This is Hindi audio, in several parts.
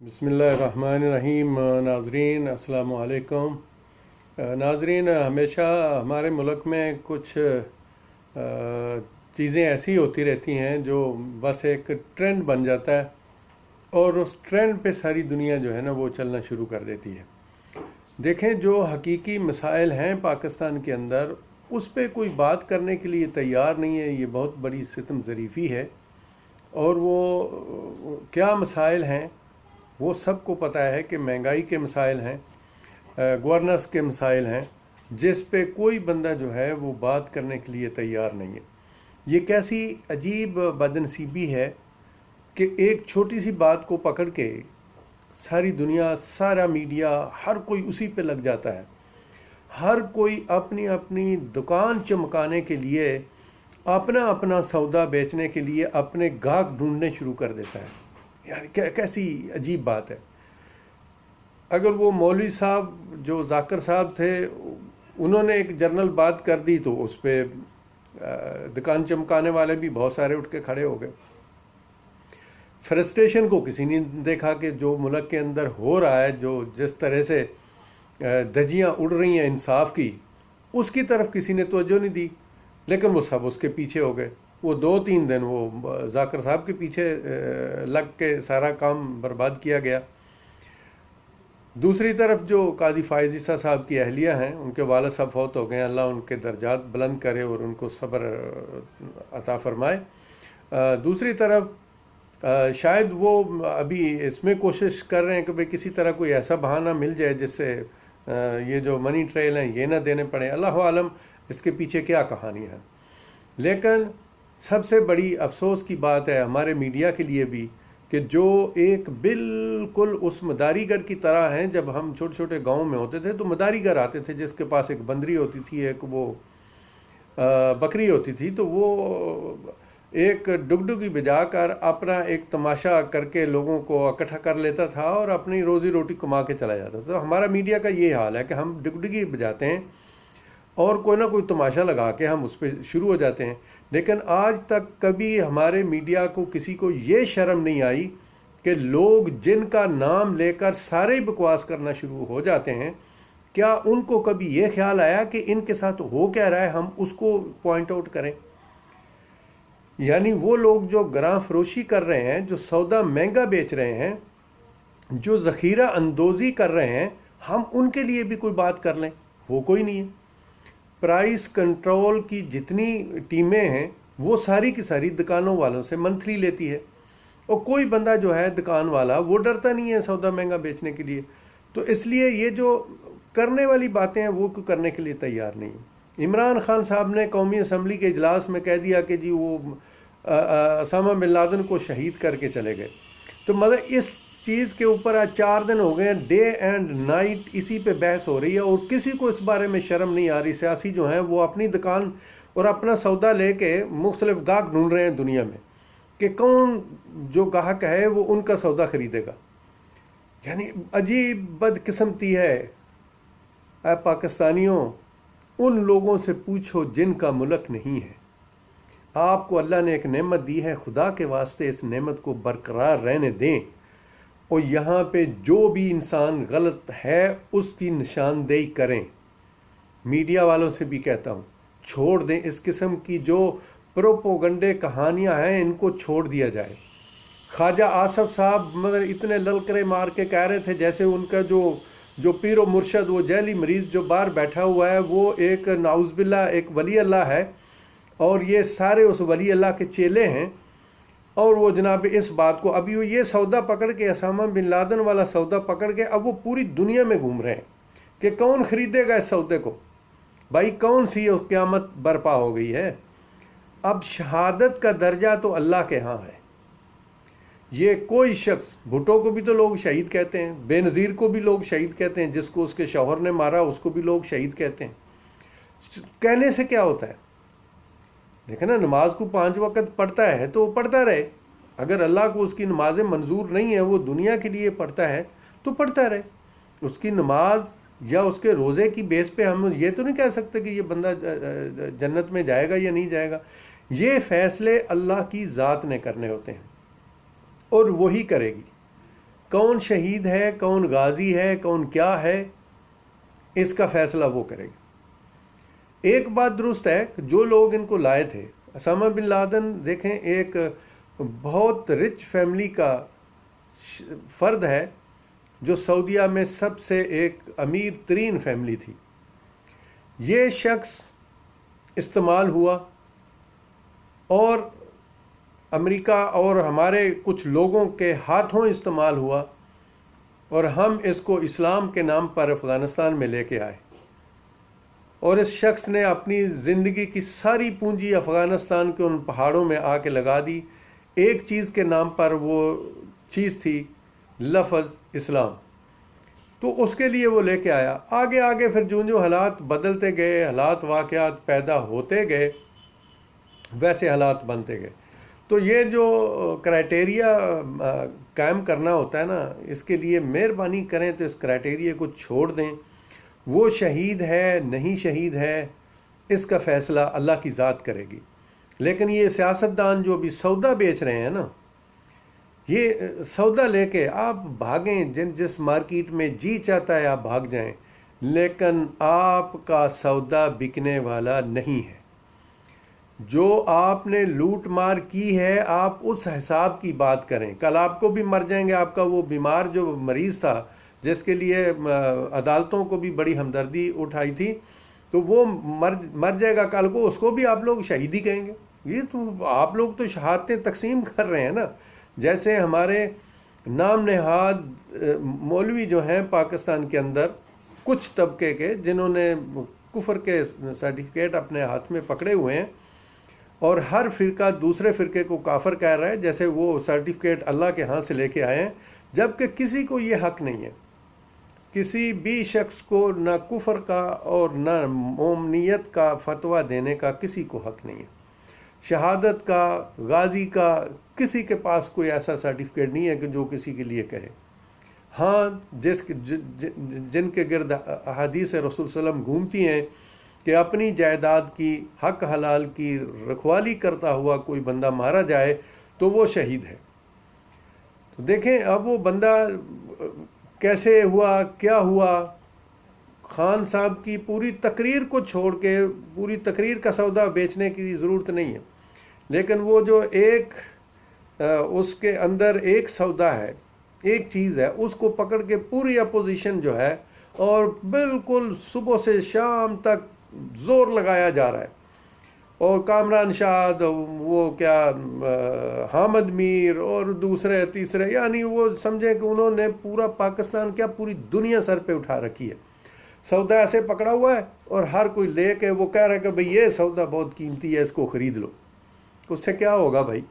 बिस्मिल्लाहिर्रहमानिर्रहीम। नाज़रीन अस्सलामु अलैकुम। नाज़रीन, हमेशा हमारे मुल्क में कुछ चीज़ें ऐसी होती रहती हैं जो बस एक ट्रेंड बन जाता है और उस ट्रेंड पे सारी दुनिया जो है ना वो चलना शुरू कर देती है। देखें, जो हकीकी मसाइल हैं पाकिस्तान के अंदर उस पे कोई बात करने के लिए तैयार नहीं है। ये बहुत बड़ी सितम ज़रीफ़ी है। और वो क्या मसाइल हैं वो सबको पता है कि महंगाई के मसाइल हैं, गवर्नेंस के मसाइल हैं, जिस पे कोई बंदा जो है वो बात करने के लिए तैयार नहीं है। ये कैसी अजीब बदनसीबी है कि एक छोटी सी बात को पकड़ के सारी दुनिया, सारा मीडिया, हर कोई उसी पे लग जाता है। हर कोई अपनी अपनी दुकान चमकाने के लिए, अपना अपना सौदा बेचने के लिए अपने गाहक ढूंढने शुरू कर देता है। यार कैसी अजीब बात है। अगर वो मौलवी साहब जो जाकिर साहब थे उन्होंने एक जर्नल बात कर दी तो उस पर दुकान चमकाने वाले भी बहुत सारे उठ के खड़े हो गए। फ्रस्ट्रेशन को किसी ने देखा कि जो मुल्क के अंदर हो रहा है, जो जिस तरह से धज्जियाँ उड़ रही हैं इंसाफ की, उसकी तरफ किसी ने तवज्जो नहीं दी, लेकिन वो सब उसके पीछे हो गए। वो 2-3 दिन वो जाकिर साहब के पीछे लग के सारा काम बर्बाद किया गया। दूसरी तरफ जो काजी फ़ाइज़ ईसा साहब की अहलिया हैं, उनके वालिद साहब फौत हो गए, अल्लाह उनके दर्जात बुलंद करे और उनको सब्र अता फरमाए। दूसरी तरफ शायद वो अभी इसमें कोशिश कर रहे हैं कि भाई किसी तरह कोई ऐसा बहाना मिल जाए जिससे ये जो मनी ट्रेल हैं ये ना देने पड़े। अल्लाह आलम इसके पीछे क्या कहानी है। लेकिन सबसे बड़ी अफसोस की बात है हमारे मीडिया के लिए भी कि जो एक बिल्कुल उस मदारीगर की तरह हैं। जब हम छोटे छोटे गाँव में होते थे तो मदारीगर आते थे जिसके पास एक बंदरी होती थी, एक वो बकरी होती थी, तो वो एक डुगडुगी बजा कर अपना एक तमाशा करके लोगों को इकट्ठा कर लेता था और अपनी रोज़ी रोटी कमा के चला जाता था। तो हमारा मीडिया का ये हाल है कि हम डुगडुगी बजाते हैं और कोई ना कोई तमाशा लगा के हम उस पर शुरू हो जाते हैं। लेकिन आज तक कभी हमारे मीडिया को किसी को ये शर्म नहीं आई कि लोग जिनका नाम लेकर सारे ही बकवास करना शुरू हो जाते हैं, क्या उनको कभी ये ख्याल आया कि इनके साथ हो क्या रहा है, हम उसको पॉइंट आउट करें। यानी वो लोग जो गरां फरोशी कर रहे हैं, जो सौदा महंगा बेच रहे हैं, जो ज़ख़ीरा अंदोज़ी कर रहे हैं, हम उनके लिए भी कोई बात कर लें, वो कोई नहीं है। प्राइस कंट्रोल की जितनी टीमें हैं वो सारी की सारी दुकानों वालों से मंथली लेती है और कोई बंदा जो है दुकान वाला वो डरता नहीं है सौदा महंगा बेचने के लिए। तो इसलिए ये जो करने वाली बातें हैं वो करने के लिए तैयार नहीं है। इमरान खान साहब ने कौमी असम्बली के इजलास में कह दिया कि जी वो ओसामा बिन लादेन को शहीद करके चले गए। तो मतलब इस चीज़ के ऊपर आज 4 दिन हो गए हैं, डे एंड नाइट इसी पे बहस हो रही है और किसी को इस बारे में शर्म नहीं आ रही। सियासी जो हैं वो अपनी दुकान और अपना सौदा लेके मुख्तलिफ गाहक ढूंढ रहे हैं दुनिया में कि कौन जो गाहक है वो उनका सौदा खरीदेगा। यानी अजीब बदकिस्मती है। पाकिस्तानियों, उन लोगों से पूछो जिनका मुल्क नहीं है। आपको अल्लाह ने एक नेमत दी है, खुदा के वास्ते इस नेमत को बरकरार रहने दें और यहाँ पे जो भी इंसान गलत है उसकी निशानदेही करें। मीडिया वालों से भी कहता हूँ, छोड़ दें इस किस्म की जो प्रोपोगंडे कहानियाँ हैं, इनको छोड़ दिया जाए। ख्वाजा आसफ साहब मतलब इतने ललकरे मार के कह रहे थे जैसे उनका जो पीरो मुर्शद, वो जैली मरीज़ जो बाहर बैठा हुआ है वो एक नाउज़बिल्ला एक वली अल्लाह है और ये सारे उस वली अल्लाह के चेले हैं। और वो जनाब इस बात को अभी वो ये सौदा पकड़ के, ओसामा बिन लादेन वाला सौदा पकड़ के अब वो पूरी दुनिया में घूम रहे हैं कि कौन ख़रीदेगा इस सौदे को। भाई कौन सी क़यामत बर्पा हो गई है। अब शहादत का दर्जा तो अल्लाह के यहाँ है। ये कोई शख्स, भुट्टो को भी तो लोग शहीद कहते हैं, बेनज़ीर को भी लोग शहीद कहते हैं, जिसको उसके शौहर ने मारा उसको भी लोग शहीद कहते हैं। कहने से क्या होता है। देखें ना, नमाज को 5 वक्त पढ़ता है तो वो पढ़ता रहे। अगर अल्लाह को उसकी नमाजें मंजूर नहीं है, वो दुनिया के लिए पढ़ता है तो पढ़ता रहे। उसकी नमाज या उसके रोज़े की बेस पे हम ये तो नहीं कह सकते कि ये बंदा जन्नत में जाएगा या नहीं जाएगा। ये फ़ैसले अल्लाह की ज़ात ने करने होते हैं और वही करेगी। कौन शहीद है, कौन गाजी है, कौन क्या है, इसका फैसला वो करेगा। एक बात दुरुस्त है कि जो लोग इनको लाए थे, उसामा बिन लादेन देखें एक बहुत रिच फैमिली का फ़र्द है, जो सऊदीया में सबसे एक अमीर तरीन फैमिली थी। ये शख्स इस्तेमाल हुआ और अमेरिका और हमारे कुछ लोगों के हाथों इस्तेमाल हुआ, और हम इसको इस्लाम के नाम पर अफ़गानिस्तान में लेके आए। और इस शख्स ने अपनी ज़िंदगी की सारी पूंजी अफ़गानिस्तान के उन पहाड़ों में आके लगा दी। एक चीज़ के नाम पर, वो चीज़ थी लफ्ज़ इस्लाम। तो उसके लिए वो लेके आया। आगे आगे फिर जो जो हालात बदलते गए, हालात वाक़यात पैदा होते गए, वैसे हालात बनते गए। तो ये जो क्राइटेरिया कायम करना होता है ना, इसके लिए मेहरबानी करें तो इस क्राइटेरिया को छोड़ दें। वो शहीद है नहीं शहीद है, इसका फ़ैसला अल्लाह की ज़ात करेगी। लेकिन ये सियासतदान जो भी सौदा बेच रहे हैं ना, ये सौदा लेके आप भागें, जिस मार्केट में जी चाहता है आप भाग जाएं, लेकिन आपका सौदा बिकने वाला नहीं है। जो आपने लूट मार की है, आप उस हिसाब की बात करें। कल आपको भी मर जाएंगे। आपका वो बीमार जो मरीज़ था, जिसके लिए अदालतों को भी बड़ी हमदर्दी उठाई थी, तो वो मर जाएगा कल को, उसको भी आप लोग शहीदी कहेंगे। ये तो आप लोग तो शहादतें तकसीम कर रहे हैं ना। जैसे हमारे नाम नहाद मौलवी जो हैं पाकिस्तान के अंदर, कुछ तबके के, जिन्होंने कुफर के सर्टिफिकेट अपने हाथ में पकड़े हुए हैं, और हर फ़िरका दूसरे फ़िरके को काफिर कह रहा है, जैसे वो सर्टिफिकेट अल्लाह के हाथ से लेके आए हैं, जबकि किसी को ये हक़ नहीं है। किसी भी शख्स को ना कुफर का और ना मोमनियत का फतवा देने का किसी को हक़ नहीं है। शहादत का, गाजी का, किसी के पास कोई ऐसा सर्टिफिकेट नहीं है कि जो किसी के लिए कहे। हाँ, जिनके गिर्द अहादीस रसूल सल्लम घूमती हैं कि अपनी जायदाद की, हक हलाल की रखवाली करता हुआ कोई बंदा मारा जाए तो वो शहीद है। तो देखें अब वो बंदा कैसे हुआ, क्या हुआ। खान साहब की पूरी तकरीर को छोड़ के, पूरी तकरीर का सौदा बेचने की ज़रूरत नहीं है, लेकिन वो जो एक उसके अंदर एक सौदा है, एक चीज़ है, उसको पकड़ के पूरी अपोजिशन जो है, और बिल्कुल सुबह से शाम तक जोर लगाया जा रहा है। और कामरान शाद, वो क्या हामिद मीर और दूसरे तीसरे, यानी वो समझे कि उन्होंने पूरा पाकिस्तान, क्या पूरी दुनिया सर पे उठा रखी है। सौदा ऐसे पकड़ा हुआ है और हर कोई लेके वो कह रहा है कि भाई ये सौदा बहुत कीमती है, इसको ख़रीद लो। उससे क्या होगा भाई?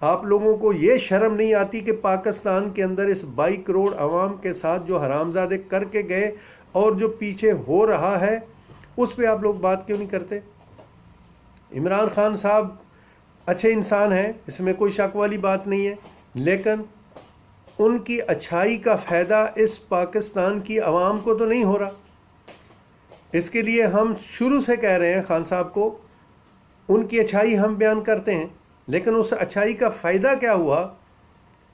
आप लोगों को ये शर्म नहीं आती कि पाकिस्तान के अंदर इस 22 करोड़ आवाम के साथ जो हरामजादे करके गए और जो पीछे हो रहा है, उस पर आप लोग बात क्यों नहीं करते? इमरान खान साहब अच्छे इंसान हैं, इसमें कोई शक वाली बात नहीं है, लेकिन उनकी अच्छाई का फ़ायदा इस पाकिस्तान की आवाम को तो नहीं हो रहा। इसके लिए हम शुरू से कह रहे हैं खान साहब को, उनकी अच्छाई हम बयान करते हैं, लेकिन उस अच्छाई का फ़ायदा क्या हुआ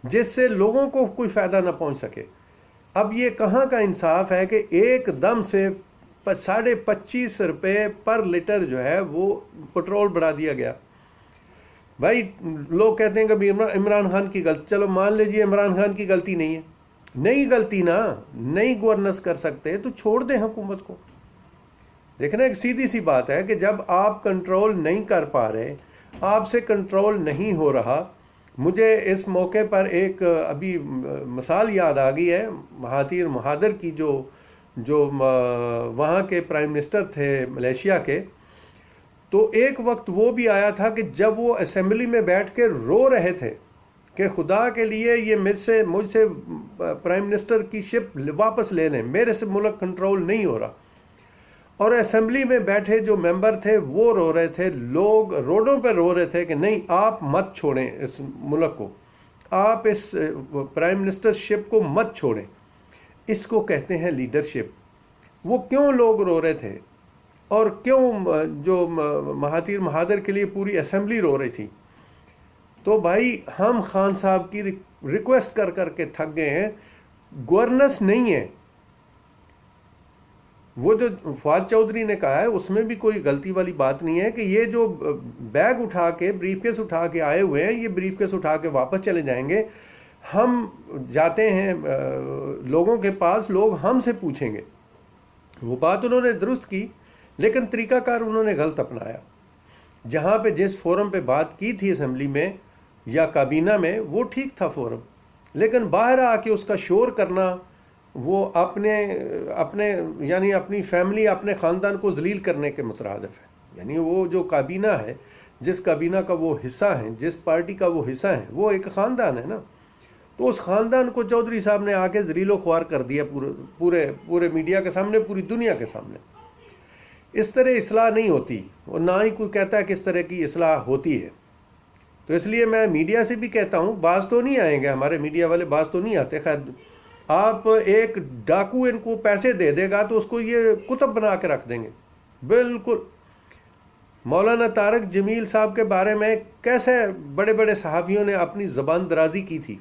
जिससे लोगों को कोई फ़ायदा ना पहुंच सके। अब ये कहाँ का इंसाफ है कि एकदम से 25.5 रुपये पर लीटर जो है वो पेट्रोल बढ़ा दिया गया। भाई लोग कहते हैं कि इमरान खान की गलती, चलो मान लीजिए इमरान खान की गलती नहीं है, नहीं गलती ना, नहीं गवर्नेंस कर सकते तो छोड़ दें हुकूमत को। देखना एक सीधी सी बात है कि जब आप कंट्रोल नहीं कर पा रहे, आपसे कंट्रोल नहीं हो रहा। मुझे इस मौके पर एक अभी मिसाल याद आ गई है महातीर महादर की, जो वहाँ के प्राइम मिनिस्टर थे मलेशिया के। तो एक वक्त वो भी आया था कि जब वो असेंबली में बैठ के रो रहे थे कि खुदा के लिए ये मुझसे प्राइम मिनिस्टर की शिप वापस ले लें, मेरे से मुल्क कंट्रोल नहीं हो रहा। और असेंबली में बैठे जो मेंबर थे वो रो रहे थे, लोग रोडों पर रो रहे थे कि नहीं, आप मत छोड़ें इस मुल्क को, आप इस प्राइम मिनिस्टरशिप को मत छोड़ें। इसको कहते हैं लीडरशिप। वो क्यों लोग रो रहे थे और क्यों जो महातीर महादर के लिए पूरी असेंबली रो रही थी? तो भाई हम खान साहब की रिक्वेस्ट कर कर के थक गए हैं। गवर्नेंस नहीं है। वो जो फवाद चौधरी ने कहा है उसमें भी कोई गलती वाली बात नहीं है कि ये जो बैग उठा के ब्रीफकेस उठा के आए हुए हैं, ये ब्रीफकेस उठा के वापस चले जाएंगे। हम जाते हैं लोगों के पास, लोग हमसे पूछेंगे। वो बात उन्होंने दुरुस्त की, लेकिन तरीकाकार उन्होंने गलत अपनाया। जहाँ पे जिस फोरम पे बात की थी असेंबली में या काबीना में, वो ठीक था फोरम, लेकिन बाहर आके उसका शोर करना, वो अपने अपने यानी अपनी फैमिली, अपने ख़ानदान को जलील करने के मुतरादिफ है। यानी वो जो काबीना है, जिस काबीना का वो हिस्सा है, जिस पार्टी का वो हिस्सा है, वो एक ख़ानदान है ना। तो उस ख़ानदान को चौधरी साहब ने आके जलीलो ख्वार कर दिया पूरे मीडिया के सामने, पूरी दुनिया के सामने। इस तरह इस्लाह नहीं होती, और ना ही कोई कहता है कि इस तरह की इस्लाह होती है। तो इसलिए मैं मीडिया से भी कहता हूँ, बाज तो नहीं आएंगे हमारे मीडिया वाले, बाज तो नहीं आते। खैर, आप एक डाकू इनको पैसे दे देगा तो उसको ये कुतुब बना के रख देंगे। बिल्कुल मौलाना तारक जमील साहब के बारे में कैसे बड़े बड़े सहाबियों ने अपनी ज़बान दराजी की थी,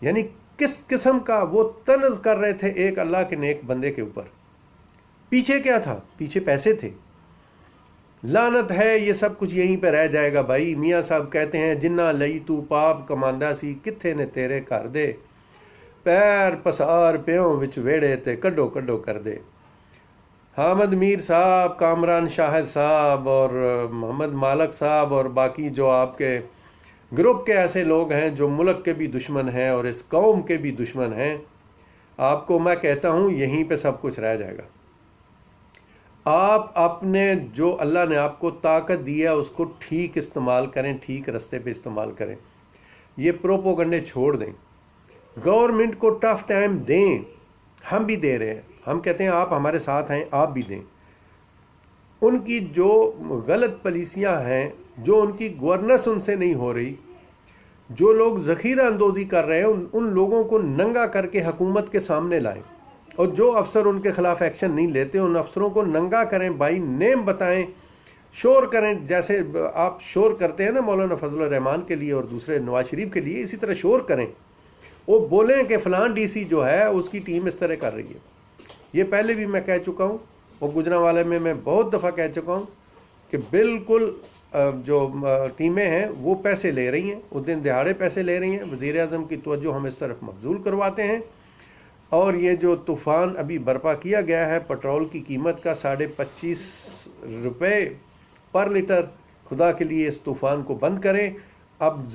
यानी किस किस्म का वो तनज़ कर रहे थे एक अल्लाह के नेक बंदे के ऊपर। पीछे क्या था? पीछे पैसे थे। लानत है, ये सब कुछ यहीं पे रह जाएगा भाई। मियाँ साहब कहते हैं, जिन्ना लई तू पाप कमांदा सी, कित्थे ने तेरे कर दे, पैर पसार प्यों विच वेड़े ते कड्डो कड्डो कर दे। हामिद मीर साहब, कामरान शाहिद साहब और मोहम्मद मालक साहब और बाकी जो आपके ग्रुप के ऐसे लोग हैं जो मुल्क के भी दुश्मन हैं और इस कौम के भी दुश्मन हैं, आपको मैं कहता हूँ यहीं पे सब कुछ रह जाएगा। आप अपने जो अल्लाह ने आपको ताकत दी है उसको ठीक इस्तेमाल करें, ठीक रास्ते पे इस्तेमाल करें। ये प्रोपोगंडे छोड़ दें। गवर्नमेंट को टफ टाइम दें, हम भी दे रहे हैं। हम कहते हैं आप हमारे साथ हैं, आप भी दें। उनकी जो गलत पॉलिसियां हैं, जो उनकी गवर्नेंस उनसे नहीं हो रही, जो लोग ज़ख़ीरा अंदोज़ी कर रहे हैं, उन लोगों को नंगा करके हुकूमत के सामने लाएं। और जो अफसर उनके खिलाफ एक्शन नहीं लेते, उन अफसरों को नंगा करें, बाई नेम बताएं, शोर करें। जैसे आप शोर करते हैं ना मौलाना फजल रहमान के लिए और दूसरे नवाज शरीफ के लिए, इसी तरह शोर करें। वो बोलें कि फ़लान डीसी जो है उसकी टीम इस तरह कर रही है। ये पहले भी मैं कह चुका हूँ, और गुजरांवाले में मैं बहुत दफ़ा कह चुका हूँ कि बिल्कुल जो टीमें हैं वो पैसे ले रही हैं, उस दिन दिहाड़े पैसे ले रही हैं। वज़ीर आज़म की तवज्जो हम इस तरफ मबजूल करवाते हैं। और ये जो तूफ़ान अभी बर्पा किया गया है, पेट्रोल की कीमत का 25.5 रुपये पर लीटर, खुदा के लिए इस तूफ़ान को बंद करें। अब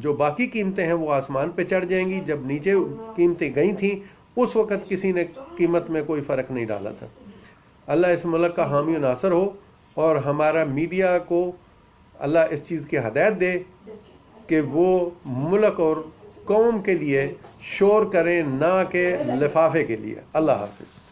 जो बाकी कीमतें हैं वो आसमान पे चढ़ जाएंगी। जब नीचे कीमतें गई थी उस वक़्त किसी ने कीमत में कोई फ़र्क नहीं डाला था। अल्लाह इस मुल्क का हामी नासर हो, और हमारा मीडिया को अल्लाह इस चीज़ की हदायत दे कि वो मुल्क और कौम के लिए शोर करें, ना कि लिफाफे के लिए। अल्लाह हाफ़िज़।